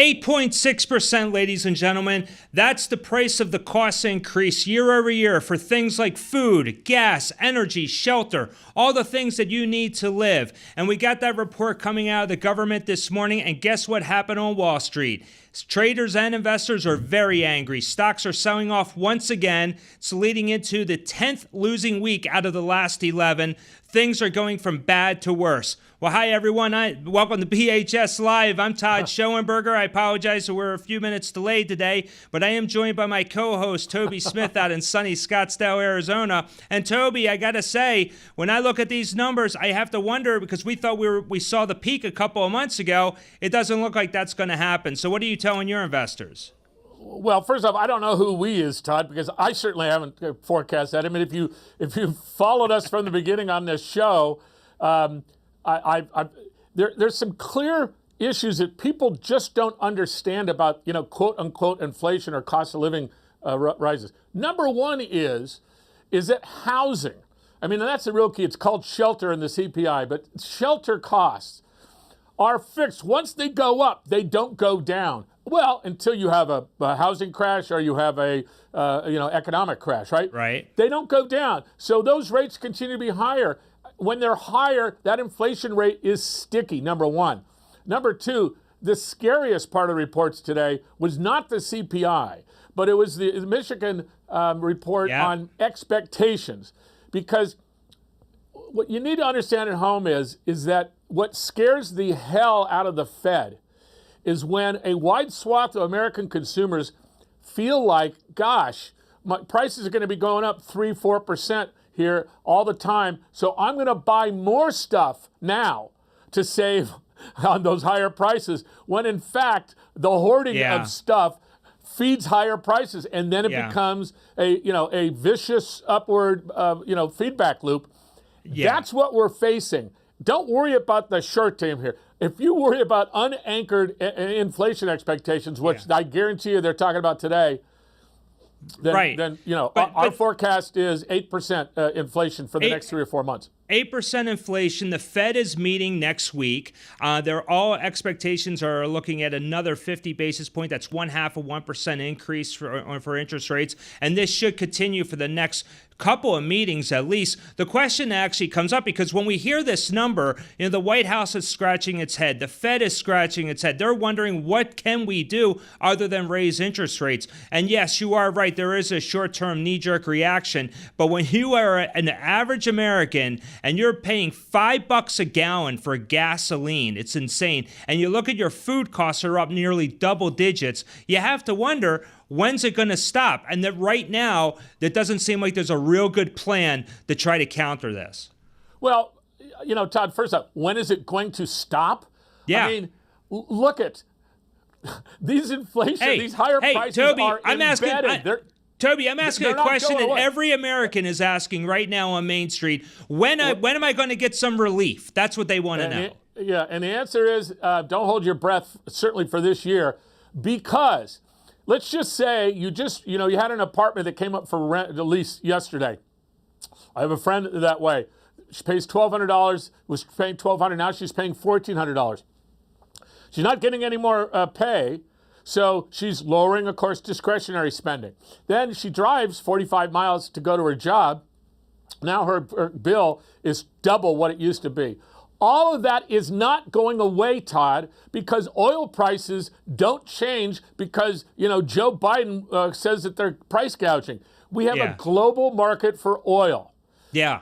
8.6%, ladies and gentlemen. That's the price of the cost increase year over year for things like food, gas, energy, shelter, all the things that you need to live. And we got that report coming out of the government this morning, and guess what happened on Wall Street? Traders and investors are very angry. Stocks are selling off once again. It's leading into the 10th losing week out of the last 11. Things are going from bad to worse. Well, hi, everyone. Welcome to BHS Live. I'm Todd Schoenberger. I apologize that we're a few minutes delayed today, but I am joined by my co-host, Toby Smith, out in sunny Scottsdale, Arizona. And Toby, I got to say, when I look at these numbers, I have to wonder, because we thought we saw the peak a couple of months ago. It doesn't look like that's going to happen. So what are you telling your investors? Well, first off, I don't know who we is, Todd, because I certainly haven't forecast that. I mean, if you followed us from the beginning on this show, there's some clear issues that people just don't understand about, quote unquote inflation or cost of living rises. Number one is that housing. I mean, and that's the real key. It's called shelter in the CPI, but shelter costs are fixed. Once they go up, they don't go down. Well, until you have a housing crash or you have a economic crash, right? Right. They don't go down. So those rates continue to be higher. When they're higher, that inflation rate is sticky, number one. Number two, the scariest part of the reports today was not the CPI, but it was the Michigan report on expectations. Because what you need to understand at home is that what scares the hell out of the Fed is when a wide swath of American consumers feel like, gosh, my prices are going to be going up 3-4% here all the time, so I'm going to buy more stuff now to save on those higher prices, when in fact the hoarding of stuff feeds higher prices, and then it becomes a vicious upward feedback loop. That's what we're facing. Don't worry about the short term here. If you worry about unanchored inflation expectations, which I guarantee you they're talking about today, then our forecast is 8% inflation for the next 3 or 4 months. 8% inflation. The Fed is meeting next week. All expectations are looking at another 50 basis point. That's 1/2% increase for interest rates. And this should continue for the next couple of meetings at least. The question actually comes up because when we hear this number, the White House is scratching its head. The Fed is scratching its head. They're wondering, what can we do other than raise interest rates? And yes, you are right. There is a short-term knee-jerk reaction. But when you are an average American and you're paying $5 a gallon for gasoline, it's insane. And you look at your food costs are up nearly double digits. You have to wonder, when's it going to stop? And that right now, it doesn't seem like there's a real good plan to try to counter this. Well, Todd, first up, when is it going to stop? Yeah. I mean, look at these inflation, these higher prices Toby, are embedded. Toby, I'm asking a question that every American is asking right now on Main Street. When am I going to get some relief? That's what they want to know. And the answer is don't hold your breath, certainly for this year, because let's just say you had an apartment that came up for rent, at least yesterday. I have a friend that way. She pays $1,200, was paying $1,200, now she's paying $1,400. She's not getting any more pay. So she's lowering, of course, discretionary spending. Then she drives 45 miles to go to her job. Now her bill is double what it used to be. All of that is not going away, Todd, because oil prices don't change because, Joe Biden says that they're price gouging. We have a global market for oil. Yeah.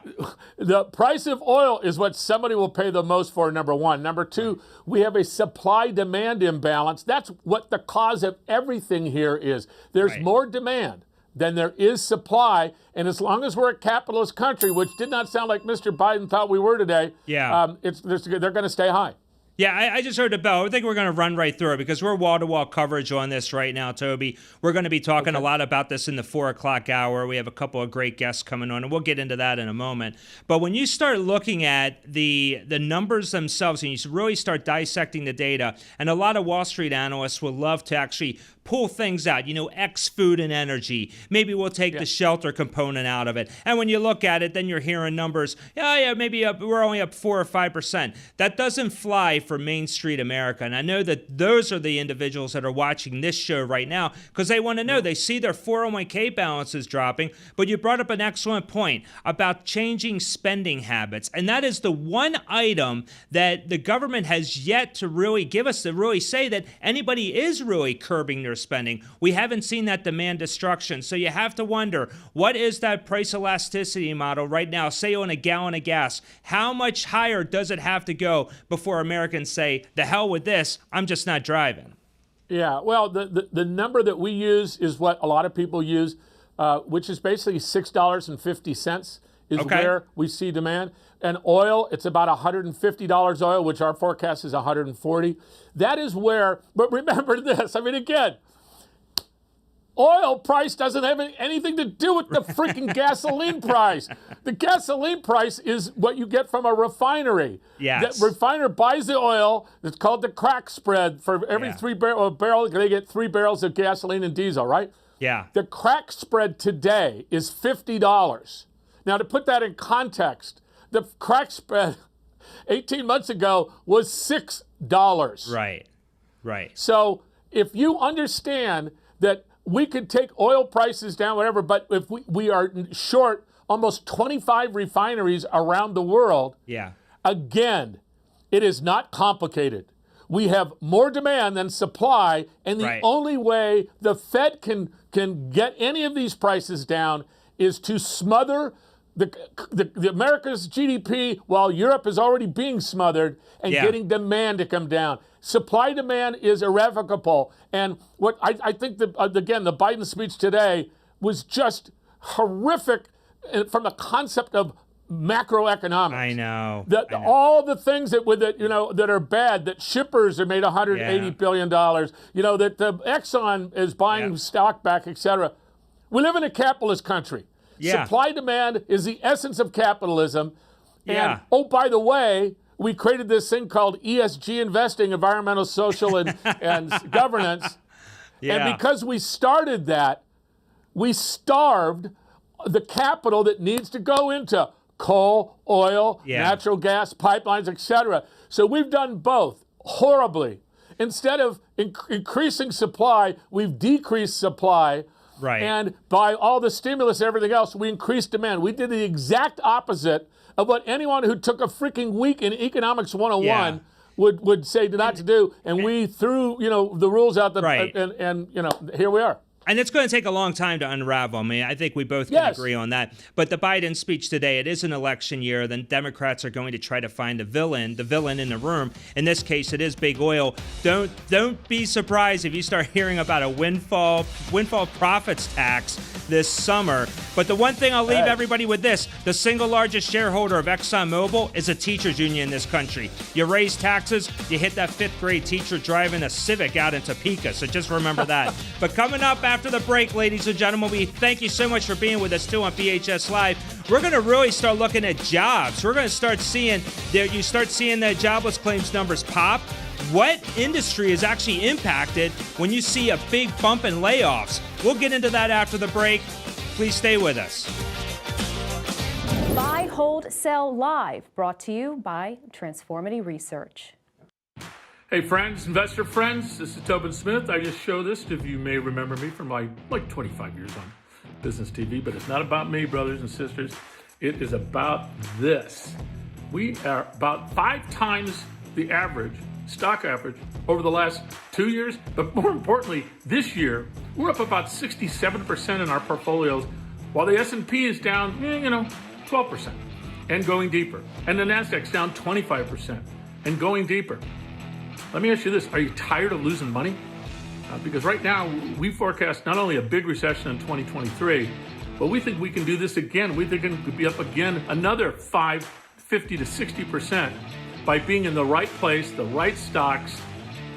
The price of oil is what somebody will pay the most for, number one. Number two, we have a supply-demand imbalance. That's what the cause of everything here is. There's more demand than there is supply, and as long as we're a capitalist country, which did not sound like Mr. Biden thought we were today, they're going to stay high. Yeah, I just heard the bell. I think we're going to run right through it because we're wall-to-wall coverage on this right now, Toby. We're going to be talking a lot about this in the 4 o'clock hour. We have a couple of great guests coming on, and we'll get into that in a moment. But when you start looking at the numbers themselves and you really start dissecting the data, and a lot of Wall Street analysts would love to actually pull things out, X food and energy. Maybe we'll take the shelter component out of it. And when you look at it, then you're hearing numbers, maybe we're only up 4 or 5%. That doesn't fly for Main Street America. And I know that those are the individuals that are watching this show right now because they want to know. They see their 401k balances dropping. But you brought up an excellent point about changing spending habits. And that is the one item that the government has yet to really give us to really say that anybody is really curbing their spending. We haven't seen that demand destruction. So you have to wonder, what is that price elasticity model right now? Say on a gallon of gas, how much higher does it have to go before Americans say, the hell with this, I'm just not driving? Yeah, well, the number that we use is what a lot of people use, which is basically $6.50 is where we see demand. And oil, it's about $150 oil, which our forecast is $140. That is where, but remember this, I mean, again, oil price doesn't have anything to do with the freaking gasoline price. The gasoline price is what you get from a refinery. Yes. The refiner buys the oil. It's called the crack spread. For every barrel, they get 3 barrels of gasoline and diesel, right? Yeah. The crack spread today is $50. Now, to put that in context, the crack spread 18 months ago was $6. Right. So if you understand that we could take oil prices down, whatever, but if we are short almost 25 refineries around the world, again, it is not complicated. We have more demand than supply, and the only way the Fed can get any of these prices down is to smother the America's GDP while Europe is already being smothered and getting demand to come down. Supply demand is irrevocable. And what I think that, again, the Biden speech today was just horrific from the concept of macroeconomics. I know. All the things that are bad, that shippers are made $180 billion, that the Exxon is buying stock back, etc. We live in a capitalist country. Supply demand is the essence of capitalism. And, oh, by the way, we created this thing called ESG investing, environmental, social, and governance. And because we started that, we starved the capital that needs to go into coal, oil, natural gas, pipelines, etc. So we've done both horribly. Instead of increasing supply, we've decreased supply. And by all the stimulus and everything else, we increased demand. We did the exact opposite of what anyone who took a freaking week in Economics 101 would say not to do. And we threw, the rules out and here we are. And it's going to take a long time to unravel. I mean, I think we both can agree on that. But the Biden speech today, it is an election year. Then Democrats are going to try to find the villain in the room. In this case, it is big oil. Don't be surprised if you start hearing about a windfall profits tax this summer. But the one thing I'll leave everybody with this, the single largest shareholder of ExxonMobil is a teachers union in this country. You raise taxes, you hit that 5th grade teacher driving a Civic out in Topeka. So just remember that. But coming up after the break, ladies and gentlemen, we thank you so much for being with us too on BHS Live. We're going to really start looking at jobs. We're going to start seeing the jobless claims numbers pop. What industry is actually impacted when you see a big bump in layoffs? We'll get into that after the break. Please stay with us. Buy, Hold, Sell Live, brought to you by Transformity Research. Hey friends, investor friends, this is Tobin Smith. I just show this if you may remember me from my 25 years on business TV, but it's not about me, brothers and sisters. It is about this. We are about 5 times the average, stock average, over the last 2 years, but more importantly, this year, we're up about 67% in our portfolios, while the S&P is down, 12% and going deeper. And the Nasdaq's down 25% and going deeper. Let me ask you this, are you tired of losing money? Because right now, we forecast not only a big recession in 2023, but we think we can do this again. We think it could be up again another 50 to 60% by being in the right place, the right stocks,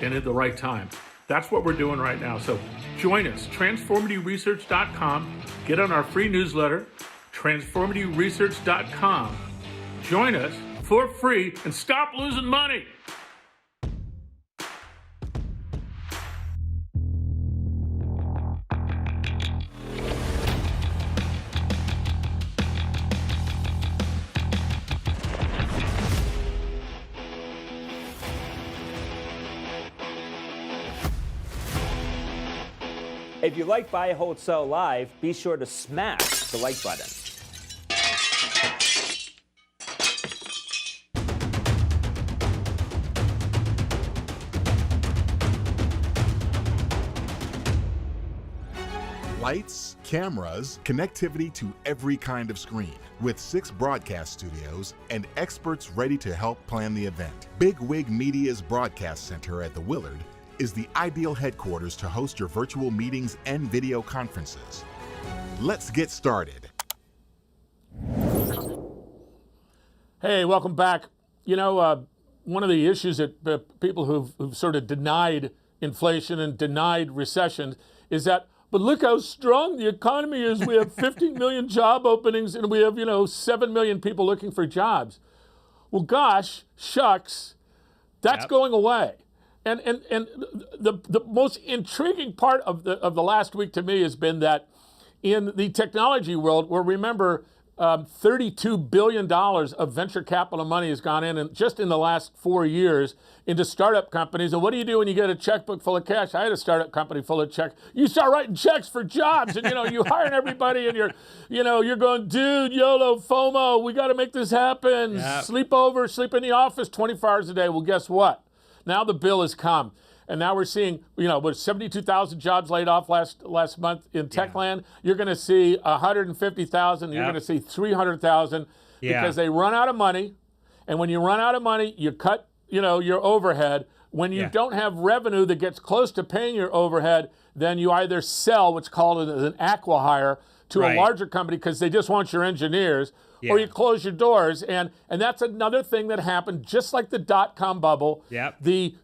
and at the right time. That's what we're doing right now. So join us, transformityresearch.com. Get on our free newsletter, transformityresearch.com. Join us for free and stop losing money. If you like Buy, Hold, Sell Live, be sure to smash the like button. Lights, cameras, connectivity to every kind of screen, with 6 broadcast studios and experts ready to help plan the event. Big Wig Media's broadcast center at the Willard is the ideal headquarters to host your virtual meetings and video conferences. Let's get started. Hey, welcome back. You know, one of the issues that people who've sort of denied inflation and denied recession is that, but look how strong the economy is. We have 15 million job openings and we have, 7 million people looking for jobs. Well, gosh, shucks, that's going away. And the most intriguing part of the last week to me has been that in the technology world, where remember, $32 billion of venture capital money has gone in just in the last 4 years into startup companies. And what do you do when you get a checkbook full of cash? I had a startup company full of checks. You start writing checks for jobs, and you hiring everybody, and you're going, dude, YOLO, FOMO, we got to make this happen. Yep. Sleep over, sleep in the office 24 hours a day. Well, guess what? Now the bill has come. And now we're seeing, with 72,000 jobs laid off last month in tech land, you're going to see 150,000, you're going to see 300,000 because they run out of money. And when you run out of money, you cut, your overhead. When you don't have revenue that gets close to paying your overhead, then you either sell, what's called an acqui-hire, to a larger company because they just want your engineers, or you close your doors. And that's another thing that happened, just like the dot-com bubble, the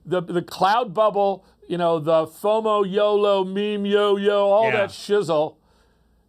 cloud bubble, the FOMO, YOLO, meme, yo-yo, all that shizzle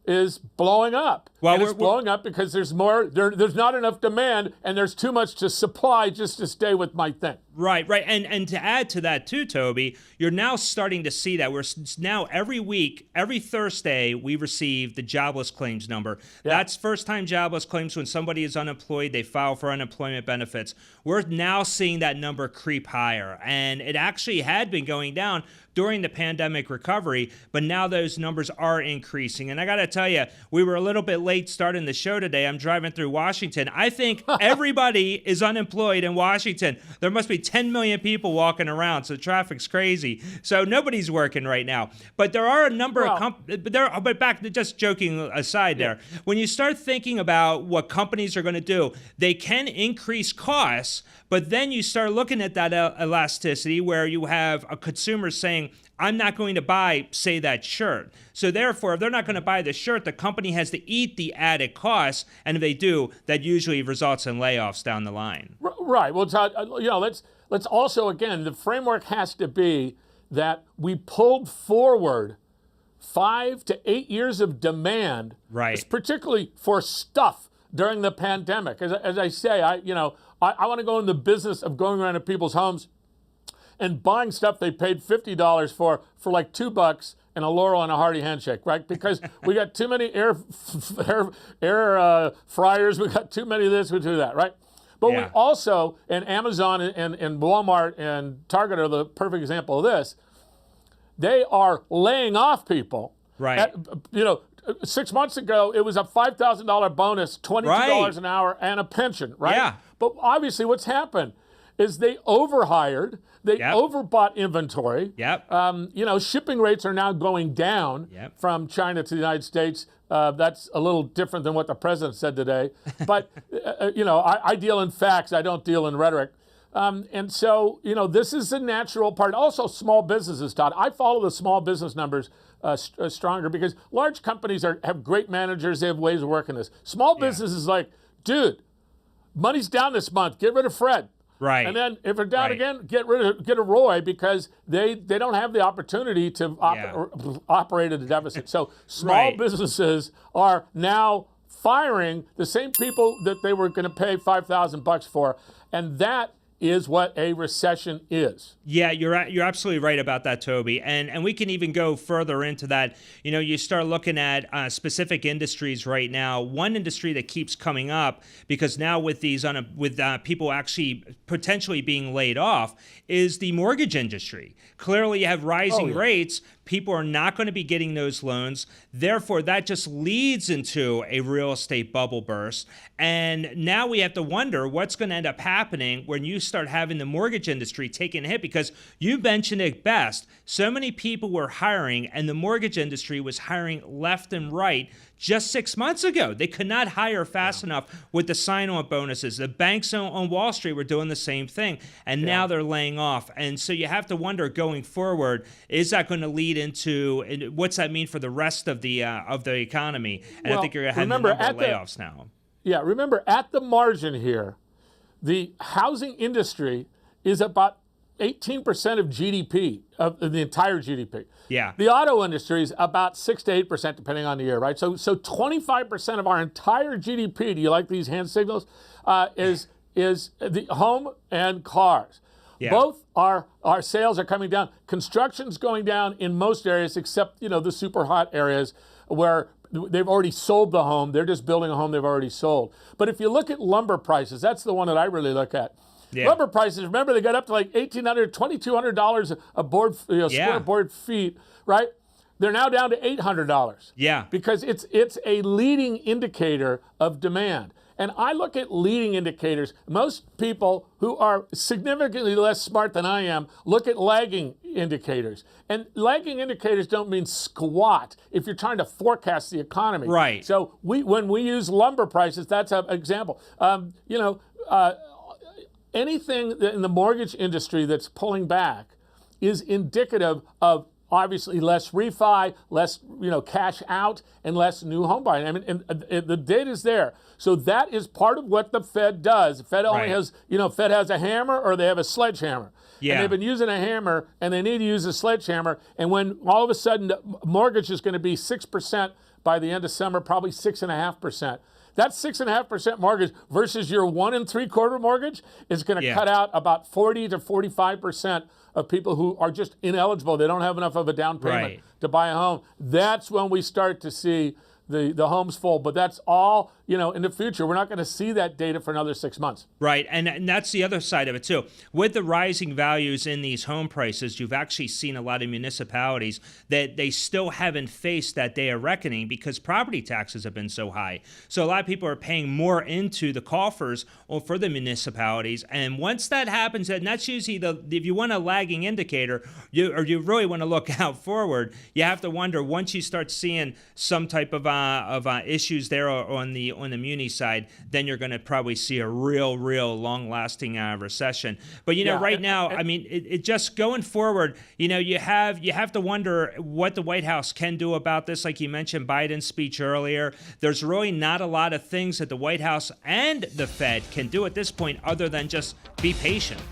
is blowing up. Well, and it's blowing up because there's not enough demand and there's too much to supply just to stay with my thing. Right. And to add to that too, Toby, you're now starting to see that we're now every week, every Thursday, we receive the jobless claims number. That's first-time jobless claims. When somebody is unemployed, they file for unemployment benefits. We're now seeing that number creep higher, and it actually had been going down during the pandemic recovery, but now those numbers are increasing. And I got to tell you, we were a little bit late starting the show today. I'm driving through Washington. I think everybody is unemployed in Washington. There must be 10 million people walking around, so traffic's crazy. So nobody's working right now. But there are a number of companies, but back to just joking aside there, when you start thinking about what companies are going to do, they can increase costs, but then you start looking at that elasticity where you have a consumer saying, I'm not going to buy, say, that shirt. So therefore, if they're not going to buy the shirt, the company has to eat the added costs. And if they do, that usually results in layoffs down the line. Right. Well, Todd, let's also, again, the framework has to be that we pulled forward 5 to 8 years of demand, particularly for stuff during the pandemic. As I say, I want to go in the business of going around to people's homes and buying stuff they paid $50 for like $2 and a Laurel and a hearty handshake, right? Because we got too many air fryers, we got too many of this, we do that, right? But we also, and Amazon and Walmart and Target are the perfect example of this, they are laying off people. Right. 6 months ago, it was a $5,000 bonus, $22 an hour, and a pension, right? Yeah. But obviously what's happened is they overhired, they overbought inventory. Shipping rates are now going down from China to the United States. That's a little different than what the president said today. But, I deal in facts, I don't deal in rhetoric. And so, this is a natural part. Also, small businesses, Todd. I follow the small business numbers stronger because large companies have great managers. They have ways of working this. Small businesses like, dude, money's down this month. Get rid of Fred. Right. And then if they're down again, get a Roy because they don't have the opportunity to operate at a deficit. So small businesses are now firing the same people that they were going to pay $5,000 for, and that is what a recession is. Yeah, you're absolutely right about that, Toby. And we can even go further into that. You start looking at specific industries right now. One industry that keeps coming up, because now with these people actually potentially being laid off, is the mortgage industry. Clearly, you have rising rates. People are not going to be getting those loans. Therefore, that just leads into a real estate bubble burst. And now we have to wonder what's going to end up happening when you start having the mortgage industry taking a hit, because you mentioned it best. So many people were hiring, and the mortgage industry was hiring left and right just 6 months ago. They could not hire fast enough with the sign-on bonuses. The banks on Wall Street were doing the same thing, and now they're laying off. And so you have to wonder going forward, is that going to lead into, what's that mean for the rest of the economy? And I think you're going to have a number of layoffs now. Yeah, remember, at the margin here, the housing industry is about 18% of GDP, of the entire GDP. Yeah. The auto industry is about 6 to 8%, depending on the year, right? So 25% of our entire GDP, do you like these hand signals, is the home and cars. Yeah. Both our sales are coming down. Construction's going down in most areas, except, the super hot areas where they've already sold the home. They're just building a home they've already sold. But if you look at lumber prices, that's the one that I really look at. Yeah. Lumber prices, remember, they got up to like $1,800, $2,200 a board, square board feet, right? They're now down to $800. Yeah. Because it's a leading indicator of demand. And I look at leading indicators. Most people who are significantly less smart than I am look at lagging indicators. And lagging indicators don't mean squat if you're trying to forecast the economy. Right. So when we use lumber prices, that's an example. Anything in the mortgage industry that's pulling back is indicative of obviously less refi, less cash out, and less new home buying. I mean, and the data is there. So that is part of what the Fed does. The Fed only has, Fed has a hammer or they have a sledgehammer. Yeah. And they've been using a hammer and they need to use a sledgehammer. And when all of a sudden the mortgage is going to be 6% by the end of summer, probably 6.5%. That 6.5% mortgage versus your 1 3/4 mortgage is going to cut out about 40 to 45% of people who are just ineligible. They don't have enough of a down payment to buy a home. That's when we start to see the homes fall. But that's all, in the future. We're not going to see that data for another 6 months. Right. And that's the other side of it, too. With the rising values in these home prices, you've actually seen a lot of municipalities that they still haven't faced that day of reckoning because property taxes have been so high. So a lot of people are paying more into the coffers for the municipalities. And once that happens, and that's usually if you want a lagging indicator, you really want to look out forward, you have to wonder once you start seeing some type of issues there on the muni side, then you're going to probably see a real long-lasting recession. But right now, I mean, it just going forward, you have to wonder what the White House can do about this. Like you mentioned Biden's speech earlier, there's really not a lot of things that the White House and the Fed can do at this point other than just be patient.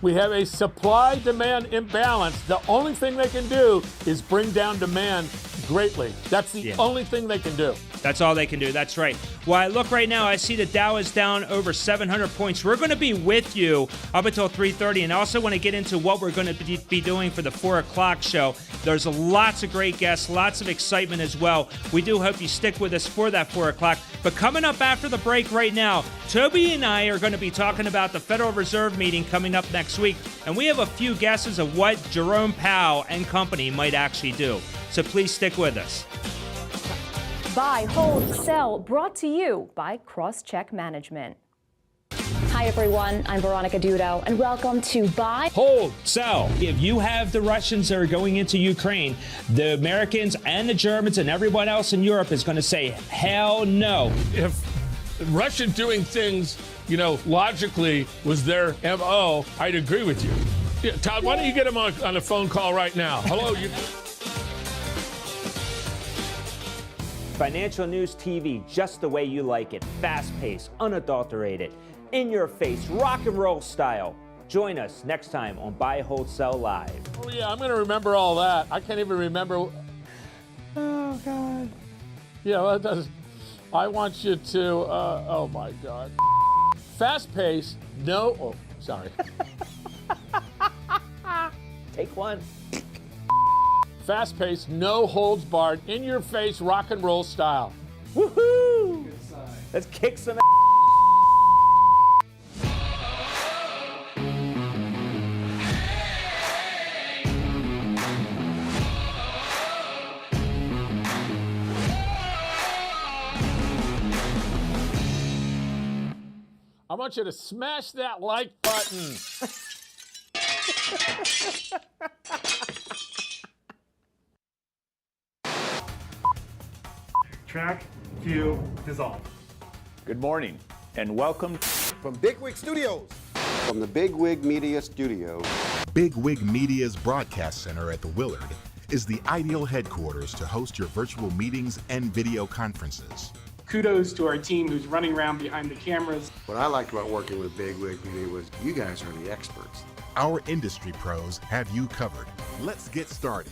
We have a supply-demand imbalance. The only thing they can do is bring down demand greatly. That's the only thing they can do. That's all they can do. That's right. Well, I look right now, I see the Dow is down over 700 points. We're going to be with you up until 3:30, and I also want to get into what we're going to be doing for the 4 o'clock show. There's lots of great guests, lots of excitement as well. We do hope you stick with us for that 4 o'clock. But coming up after the break right now, Toby and I are going to be talking about the Federal Reserve meeting coming up next week, and we have a few guesses of what Jerome Powell and company might actually do. So please stick with us. Buy, hold, sell, brought to you by Crosscheck Management. Hi, everyone. I'm Veronica Dudo, and welcome to Buy, Hold, Sell. If you have the Russians that are going into Ukraine, the Americans and the Germans and everyone else in Europe is going to say, hell no. If Russia doing things, logically was their MO, I'd agree with you. Yeah, Todd, why don't you get him on a phone call right now? Hello. Financial News TV, just the way you like it. Fast-paced, unadulterated, in-your-face, rock and roll style. Join us next time on Buy, Hold, Sell Live. Oh, yeah, I'm going to remember all that. I can't even remember. Oh, God. Yeah, well, that does. I want you to, oh, my God. Fast-paced, no, oh, sorry. Take one. Fast-paced, no holds barred, in-your-face rock and roll style. Woohoo! Let's kick some I want you to smash that like button. Track, cue, dissolve. Good morning and welcome from Bigwig Studios. From the Bigwig Media Studios. Bigwig Media's broadcast center at the Willard is the ideal headquarters to host your virtual meetings and video conferences. Kudos to our team who's running around behind the cameras. What I liked about working with Bigwig Media was you guys are the experts. Our industry pros have you covered. Let's get started.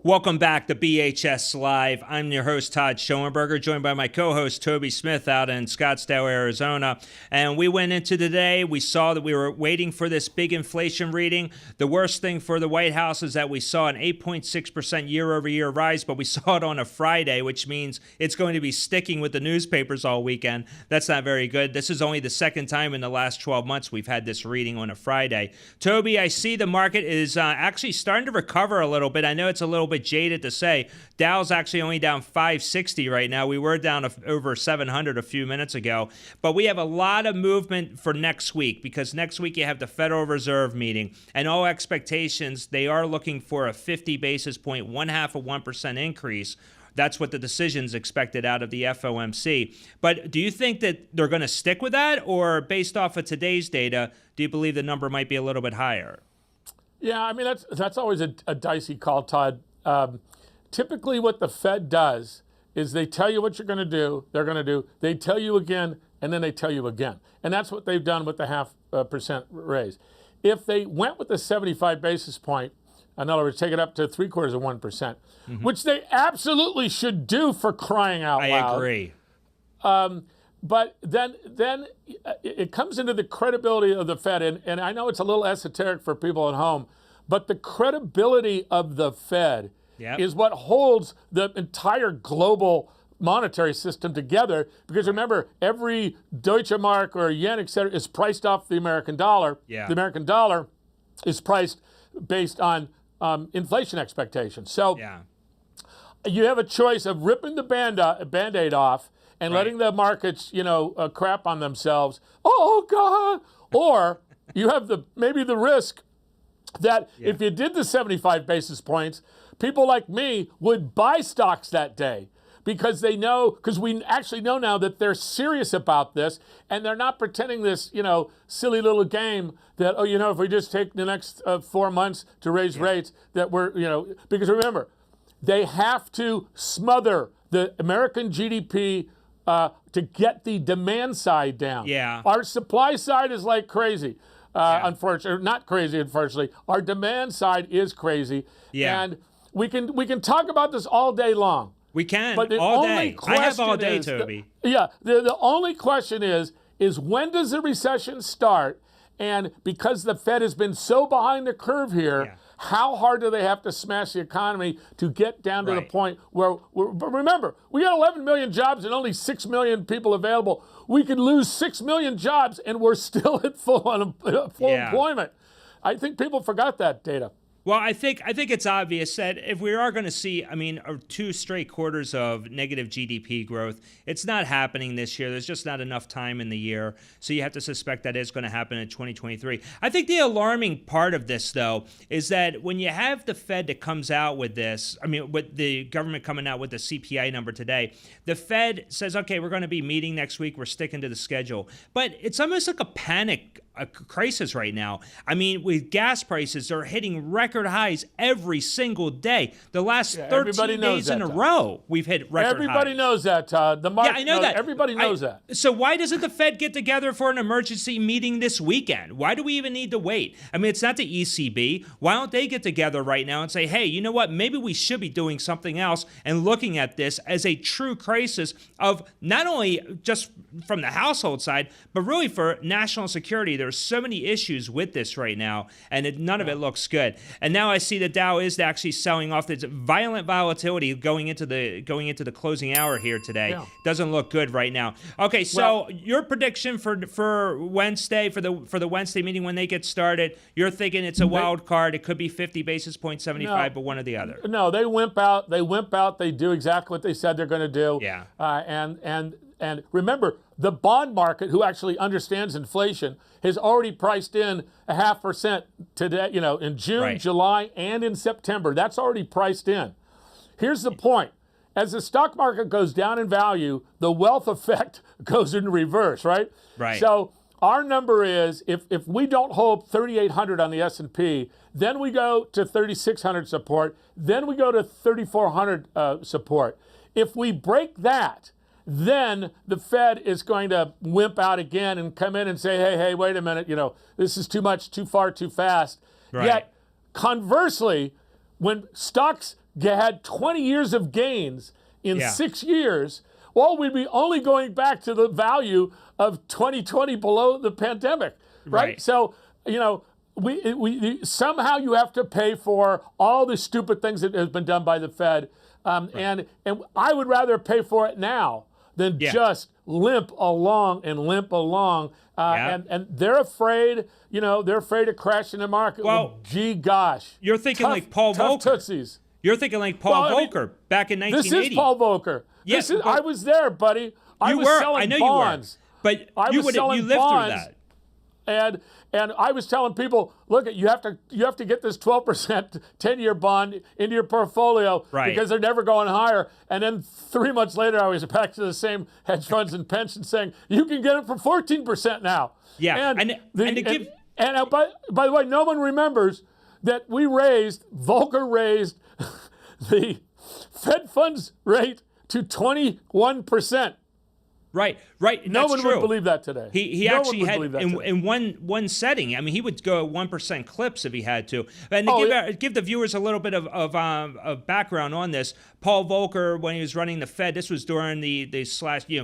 Welcome back to BHS Live. I'm your host, Todd Schoenberger, joined by my co-host, Toby Smith, out in Scottsdale, Arizona. And we went into today, we saw that we were waiting for this big inflation reading. The worst thing for the White House is that we saw an 8.6% year-over-year rise, but we saw it on a Friday, which means it's going to be sticking with the newspapers all weekend. That's not very good. This is only the second time in the last 12 months we've had this reading on a Friday. Toby, I see the market is actually starting to recover a little bit. I know it's a little bit jaded to say. Dow's actually only down 560 right now. We were down over 700 a few minutes ago. But we have a lot of movement for next week because next week you have the Federal Reserve meeting. And all expectations, they are looking for a 50 basis point, 0.5% increase. That's what the decision's expected out of the FOMC. But do you think that they're going to stick with that? Or based off of today's data, do you believe the number might be a little bit higher? Yeah, I mean, that's always a dicey call, Todd. Typically what the Fed does is they tell you what you're going to do, they're going to do, they tell you again, and then they tell you again. And that's what they've done with the 0.5% raise. If they went with the 75 basis point, in other words, take it up to 0.75%, which they absolutely should do for crying out loud. I agree. But then it comes into the credibility of the Fed, and I know it's a little esoteric for people at home, but the credibility of the Fed is what holds the entire global monetary system together. Because remember, every Deutsche Mark or yen, et cetera, is priced off the American dollar. Yeah. The American dollar is priced based on inflation expectations. So you have a choice of ripping the Band-Aid off and letting the markets, crap on themselves. Oh, God. Or you have maybe the risk that if you did the 75 basis points, people like me would buy stocks that day because because we actually know now that they're serious about this and they're not pretending this, silly little game that, if we just take the next 4 months to raise rates, that we're, because remember, they have to smother the American GDP to get the demand side down. Yeah. Our supply side is like crazy. Unfortunately, not crazy, unfortunately. Our demand side is crazy. Yeah. And we can talk about this all day long. We can, but the all only day. I have all day, is, Toby. The only question is when does the recession start? And because the Fed has been so behind the curve here, how hard do they have to smash the economy to get down to the point where, but remember, we got 11 million jobs and only 6 million people available. We could lose 6 million jobs and we're still at full employment. I think people forgot that data. Well, I think it's obvious that if we are going to see, 2 straight quarters of negative GDP growth, it's not happening this year. There's just not enough time in the year. So you have to suspect that is going to happen in 2023. I think the alarming part of this, though, is that when you have the Fed that comes out with this, with the government coming out with the CPI number today, the Fed says, okay, we're going to be meeting next week. We're sticking to the schedule. But it's almost like a crisis right now. With gas prices, they're hitting record highs every single day. The last 13 days in a row, we've hit record highs. Everybody knows that, Todd. The market, I know that. Everybody knows that. So why doesn't the Fed get together for an emergency meeting this weekend? Why do we even need to wait? It's not the ECB. Why don't they get together right now and say, hey, you know what? Maybe we should be doing something else and looking at this as a true crisis of not only just from the household side, but really for national security. There's so many issues with this right now, and none of it looks good. And now I see the Dow is actually selling off. There's violent volatility going into the closing hour here today. Yeah. Doesn't look good right now. Okay, so your prediction for Wednesday, for the Wednesday meeting when they get started, you're thinking it's a wild card. It could be 50 basis points, 75, but one or the other. No, they wimp out. They do exactly what they said they're going to do. Yeah. And And remember, the bond market, who actually understands inflation, has already priced in 0.5% today, in June, Right. July, and in September. That's already priced in. Here's the point. As the stock market goes down in value, the wealth effect goes in reverse, right? Right. So our number is, if we don't hold 3,800 on the S&P, then we go to 3,600 support, then we go to 3,400 support. If we break that, then the Fed is going to wimp out again and come in and say, hey, wait a minute, this is too much, too far, too fast. Right. Yet, conversely, when stocks had 20 years of gains in 6 years, well, we'd be only going back to the value of 2020 below the pandemic, right? So, we somehow you have to pay for all the stupid things that has been done by the Fed, and I would rather pay for it now than just limp along. And they're afraid, they're afraid of crashing the market. Well, gee gosh. You're thinking like Paul Volcker. Tootsies. You're thinking like Paul Volcker back in 1980. This is Paul Volcker. Yes, I was there, buddy. I was selling bonds. You were. But you lived through that. And I was telling people, look, you have to get this 12% 10-year bond into your portfolio because they're never going higher. And then 3 months later, I was back to the same hedge funds and pensions saying, you can get it for 14% now. Yeah. And by the way, no one remembers that Volcker raised the Fed funds rate to 21%. Right. No one true. would believe that today. He actually had in one setting. I mean, he would go 1% clips if he had to. And to give the viewers a little bit of background on this, Paul Volcker, when he was running the Fed, this was during the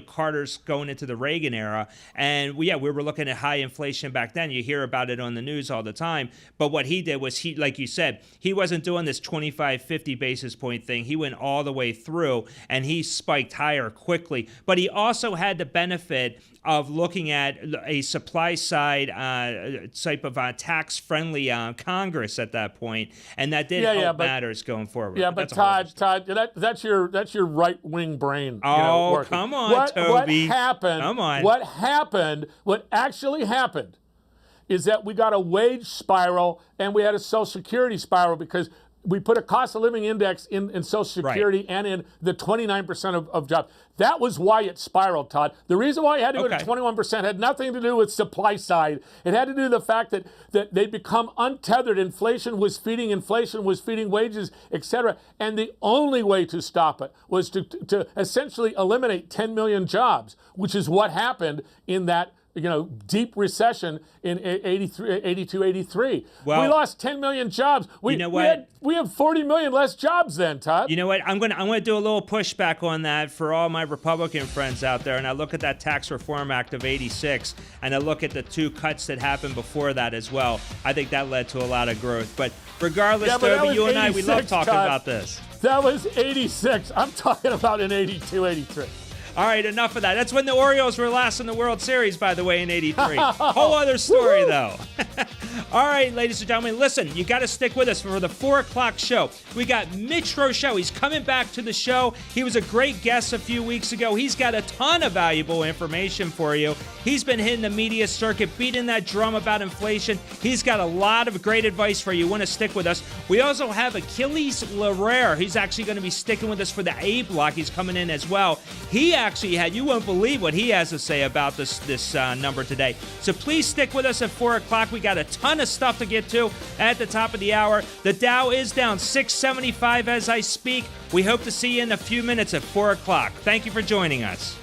Carter's going into the Reagan era, and we were looking at high inflation back then. You hear about it on the news all the time. But what he did was like you said, he wasn't doing this 25, 50 basis point thing. He went all the way through, and he spiked higher quickly. But he also had the benefit of looking at a supply side type of tax-friendly Congress at that point, and that did help matters going forward. Yeah, but Todd, that's your right-wing brain. Oh, come on, Toby. What actually happened is that we got a wage spiral and we had a Social Security spiral because we put a cost of living index in Social Security and in the 29% of jobs. That was why it spiraled, Todd. The reason why it had to go to 21% had nothing to do with supply side. It had to do with the fact that they'd become untethered. Inflation was feeding wages, etc. And the only way to stop it was to essentially eliminate 10 million jobs, which is what happened in that deep recession in 82, 83. Well, we lost 10 million jobs. We have 40 million less jobs then, Todd. You know what? I'm gonna do a little pushback on that for all my Republican friends out there. And I look at that Tax Reform Act of 86, and I look at the 2 cuts that happened before that as well. I think that led to a lot of growth. But regardless, Toby, you and I, we love talking about this. That was 86. I'm talking about in 82, 83. All right, enough of that. That's when the Orioles were last in the World Series, by the way, in 83. Whole other story, though. All right, ladies and gentlemen, listen, you got to stick with us for the 4 o'clock show. We got Mitch Rochelle. He's coming back to the show. He was a great guest a few weeks ago. He's got a ton of valuable information for you. He's been hitting the media circuit, beating that drum about inflation. He's got a lot of great advice for you. You want to stick with us. We also have Achilles Larrere. He's actually going to be sticking with us for the A block. He's coming in as well. He actually you won't believe what he has to say about this number today. So please stick with us at 4 o'clock. We got a ton of stuff to get to at the top of the hour. The Dow is down 675 as I speak. We hope to see you in a few minutes at 4 o'clock. Thank you for joining us.